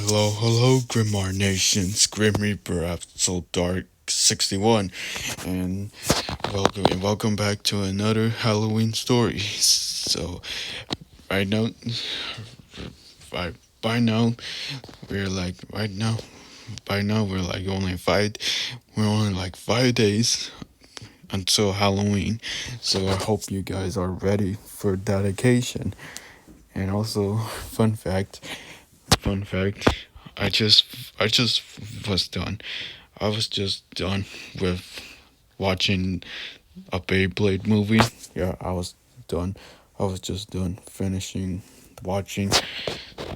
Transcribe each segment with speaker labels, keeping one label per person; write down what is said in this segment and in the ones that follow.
Speaker 1: Hello, Grimmar Nations, Grim Reaper Absol Dark 61, and welcome back to another Halloween story. So, right now, by, by now, we're like, right now, by now, we're only like 5 days until Halloween. So, I hope you guys are ready for that occasion. And also, fun fact, I just was done. I was just done with watching a Beyblade movie. Yeah, I was done. I was just done finishing watching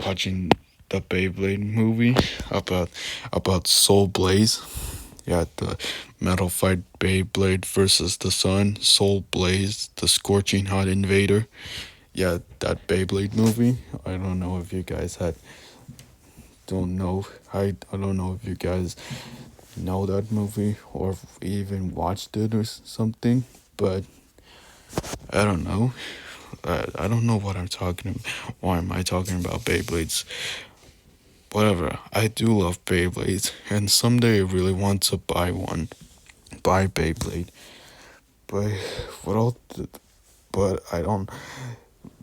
Speaker 1: watching the Beyblade movie about Soul Blaze. Yeah, the Metal Fight Beyblade versus the Sun, Soul Blaze, the Scorching Hot Invader. Yeah, that Beyblade movie. I don't know if you guys had don't know. I don't know if you guys know that movie or even watched it or something, but I don't know. I don't know what I'm talking about. Why am I talking about Beyblades? Whatever. I do love Beyblades, and someday I really want to buy Beyblade. But what all? But I don't.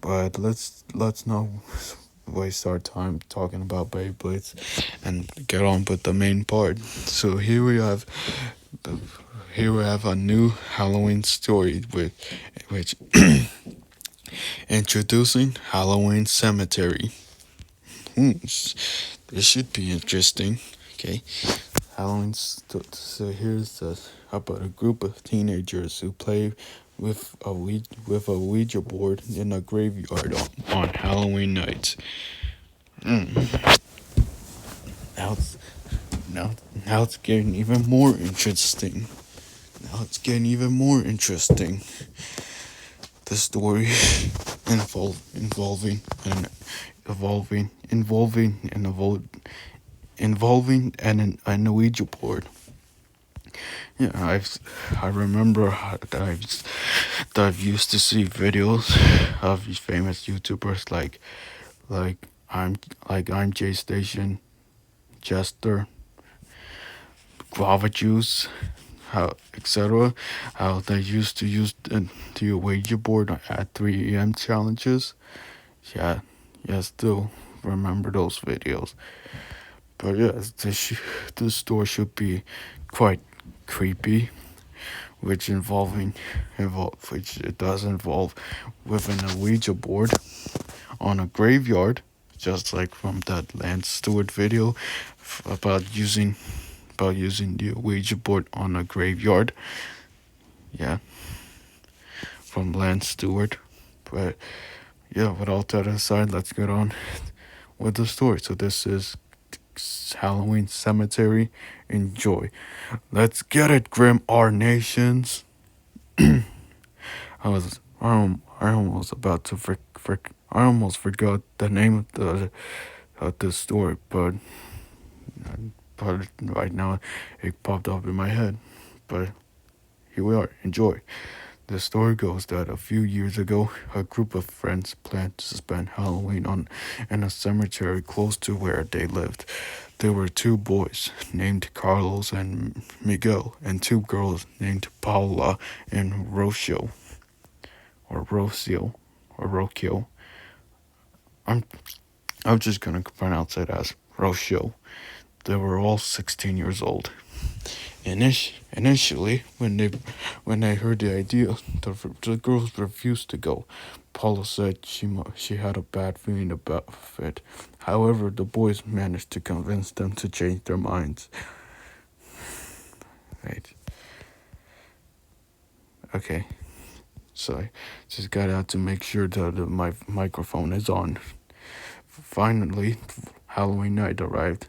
Speaker 1: But let's not waste our time talking about Beyblades and get on with the main part. So the, here we have a new Halloween story with which introducing Halloween Cemetery. This should be interesting. Okay, so here's about a group of teenagers who play with a Ouija board in a graveyard on Halloween night. Mm. Now it's now now it's getting even more interesting. Now it's getting even more interesting. The story involving an evolving involving an evol- involving an Ouija board. Yeah, I remember that I've used to see videos of these famous YouTubers like I'm J Station, Jester, Guava Juice, how etc. How they used to use the Ouija board at 3 a.m. challenges. Yeah, yeah, still remember those videos. But yeah, this store should be quite creepy, which it does involve with an Ouija board on a graveyard, just like from that Lance Stewart video about using the Ouija board on a graveyard. Yeah, from Lance Stewart. But yeah, with all that aside, let's get on with the story. So this is Halloween Cemetery. Enjoy. Let's get it, Grim R Nations. I almost about to I almost forgot the name of the story, but right now it popped up in my head. But here we are. Enjoy. The story goes that a few years ago, a group of friends planned to spend Halloween in a cemetery close to where they lived. There were two boys named Carlos and Miguel, and two girls named Paula and Rocio, or Rocio, or Rocio. I'm I'm just gonna pronounce it as Rocio. They were all 16 years old. Initially, when they heard the idea, the girls refused to go. Paula said she had a bad feeling about it. However, the boys managed to convince them to change their minds. Right. Okay. So I just got out to make sure that my microphone is on. Finally, Halloween night arrived,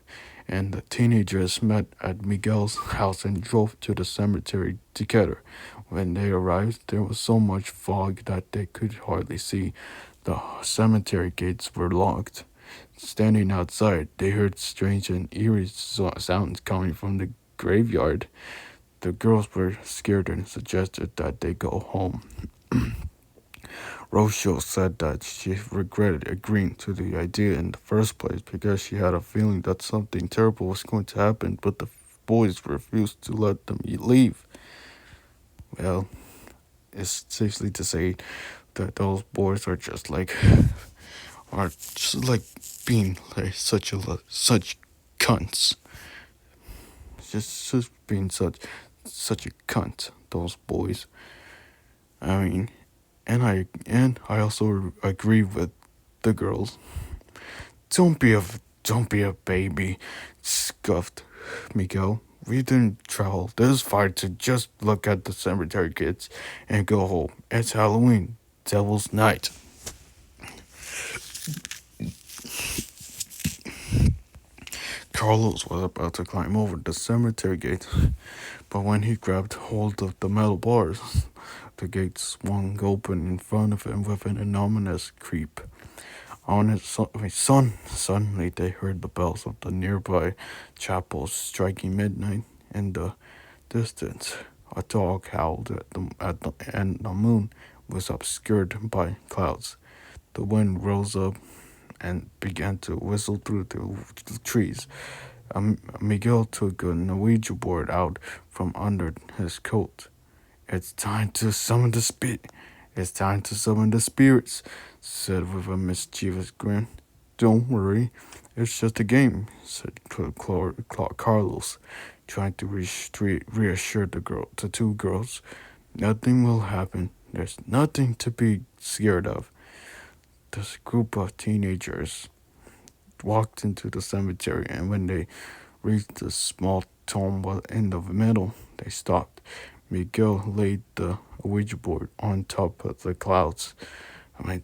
Speaker 1: and the teenagers met at Miguel's house and drove to the cemetery together. When they arrived, there was so much fog that they could hardly see. The cemetery gates were locked. Standing outside, they heard strange and eerie sounds coming from the graveyard. The girls were scared and suggested that they go home. Rochelle said that she regretted agreeing to the idea in the first place because she had a feeling that something terrible was going to happen, but the boys refused to let them leave. Well, it's safely to say that those boys are just like being like such cunts. Just being such a cunt. Those boys. I mean, and I also agree with the girls. Don't be a don't be a baby, scuffed Miguel. We didn't travel this far to just look at the cemetery kids and go home. It's Halloween, Devil's Night. Carlos was about to climb over the cemetery gate, but when he grabbed hold of the metal bars, the gate swung open in front of him with an ominous creep. On his son, suddenly they heard the bells of the nearby chapels striking midnight. In the distance, a dog howled and the moon was obscured by clouds. The wind rose up and began to whistle through the trees. Miguel took a Ouija board out from under his coat. It's time to summon the spirit. It's time to summon the spirits, said with a mischievous grin. Don't worry, it's just a game, said Carlos, trying to reassure the two girls. Nothing will happen. There's nothing to be scared of. This group of teenagers walked into the cemetery, and when they reached the small tomb in the middle, they stopped. Miguel laid the Ouija board on top of the clouds. I mean,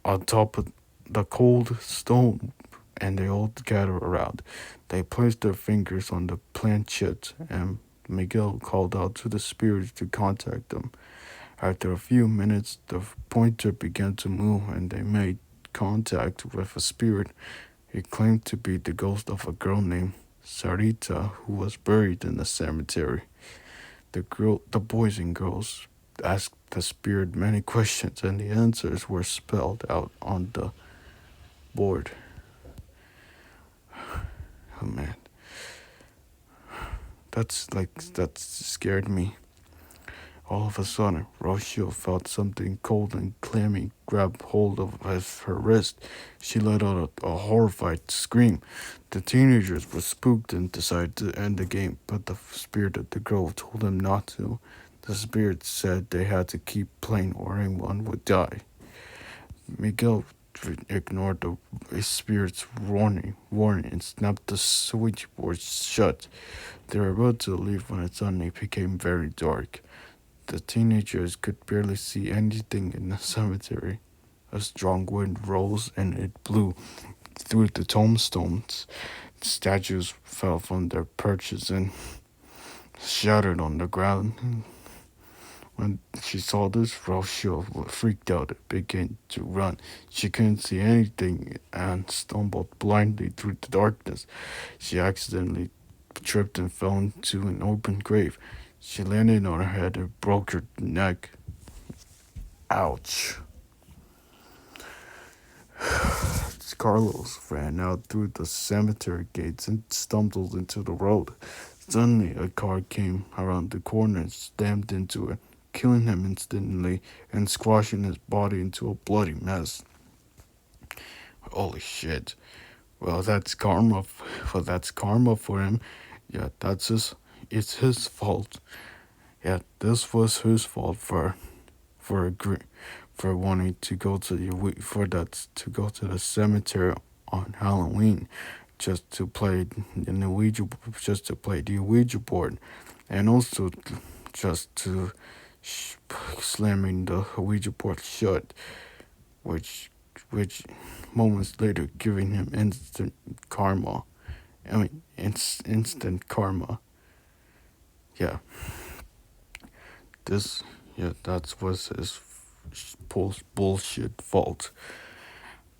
Speaker 1: on top of the cold stone, and they all gathered around. They placed their fingers on the planchette, and Miguel called out to the spirits to contact them. After a few minutes, the pointer began to move, and they made contact with a spirit. It claimed to be the ghost of a girl named Sarita who was buried in the cemetery. The boys and girls asked the spirit many questions, and the answers were spelled out on the board. Oh man, that scared me. All of a sudden, Rochelle felt something cold and clammy grab hold of her wrist. She let out a horrified scream. The teenagers were spooked and decided to end the game, but the spirit of the girl told them not to. The spirit said they had to keep playing or anyone would die. Miguel ignored the spirit's warning and snapped the switchboard shut. They were about to leave when it suddenly became very dark. The teenagers could barely see anything in the cemetery. A strong wind rose and it blew through the tombstones. Statues fell from their perches and shattered on the ground. When she saw this, Rochelle freaked out and began to run. She couldn't see anything and stumbled blindly through the darkness. She accidentally tripped and fell into an open grave. She landed on her head and broke her neck. Ouch. Carlos ran out through the cemetery gates and stumbled into the road. Suddenly, a car came around the corner and slammed into it, killing him instantly and squashing his body into a bloody mess. Holy shit. Well, that's karma. That's karma for him. Yeah, that's his. It's his fault. Yeah, this was his fault for agree, for wanting to go to to go to the cemetery on Halloween, just to play just to play the Ouija board, and also just to slamming the Ouija board shut, which which moments later giving him instant karma. I mean, instant karma. Yeah, this that was his bullshit fault.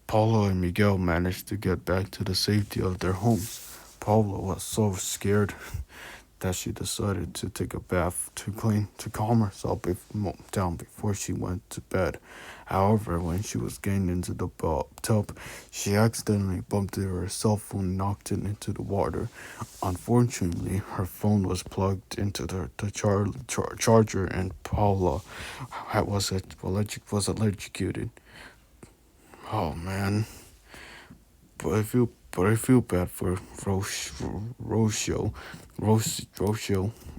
Speaker 1: Paulo and Miguel managed to get back to the safety of their homes. Paulo was so scared that she decided to take a bath to calm herself down before she went to bed. However, when she was getting into the tub, she accidentally bumped into her cell phone and knocked it into the water. Unfortunately, her phone was plugged into the charger, and Paula was electrocuted. Oh man, but I feel bad for Rocio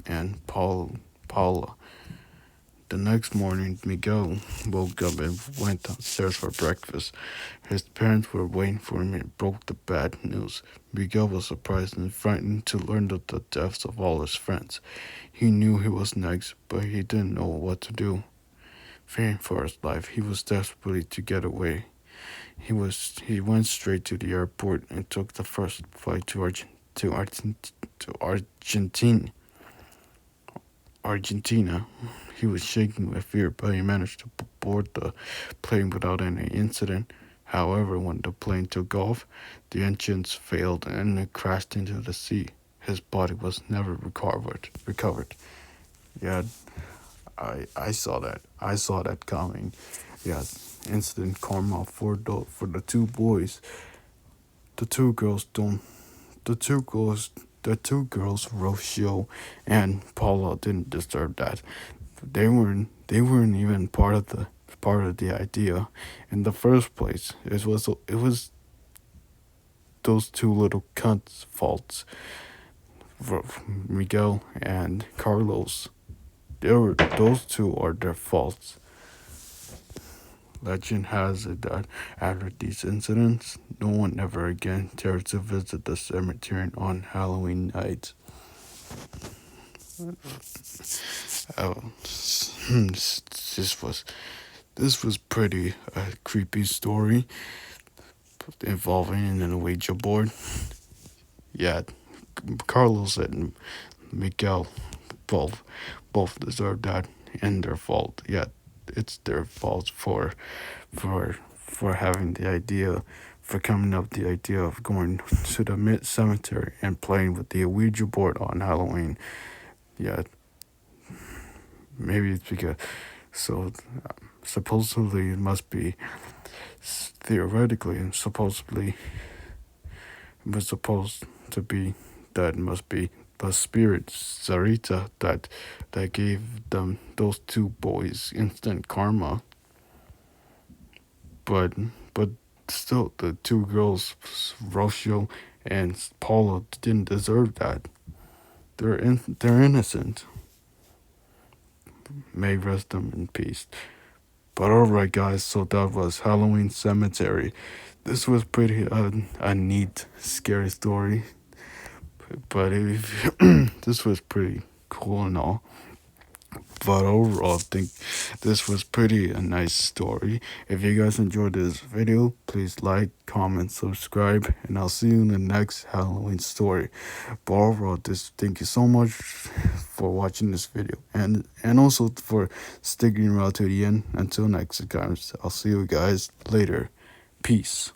Speaker 1: and Paula. The next morning, Miguel woke up and went downstairs for breakfast. His parents were waiting for him and broke the bad news. Miguel was surprised and frightened to learn the deaths of all his friends. He knew he was next, but he didn't know what to do. Fearing for his life, he was desperate to get away. He went straight to the airport and took the first flight to Argentina. Argentina. He was shaking with fear, but he managed to board the plane without any incident. However, when the plane took off, the engines failed and it crashed into the sea. His body was never recovered. Yeah, I saw that. I saw that coming. Yeah, instant karma for the two boys. The two girls don't. The two girls. The two girls, Rocio and Paula, didn't deserve that. They weren't even part of the idea in the first place. It was those two little cunts' faults. Miguel and Carlos. Those two are their faults. Legend has it that after these incidents, no one ever again dared to visit the cemetery on Halloween night. Oh, this was this was pretty creepy story involving an Ouija board. Yeah, Carlos and Miguel both both deserve that and their fault. Yeah, it's their fault for having the idea, for coming up with the idea of going to the mid cemetery and playing with the Ouija board on Halloween. Yeah, maybe it's because so supposedly it must be theoretically and supposedly it was supposed to be that it must be the spirit Sarita that gave them those two boys instant karma. But but still, the two girls, Rocio and Paula, didn't deserve that. They're innocent. May rest them in peace. But alright, guys. So that was Halloween Cemetery. This was pretty a neat, scary story. But if, this was pretty cool and all. But overall, I think this was pretty a nice story. If you guys enjoyed this video, please like, comment, subscribe, and I'll see you in the next Halloween story. But overall, thank you so much for watching this video and also for sticking around to the end. Until next time, I'll see you guys later. Peace.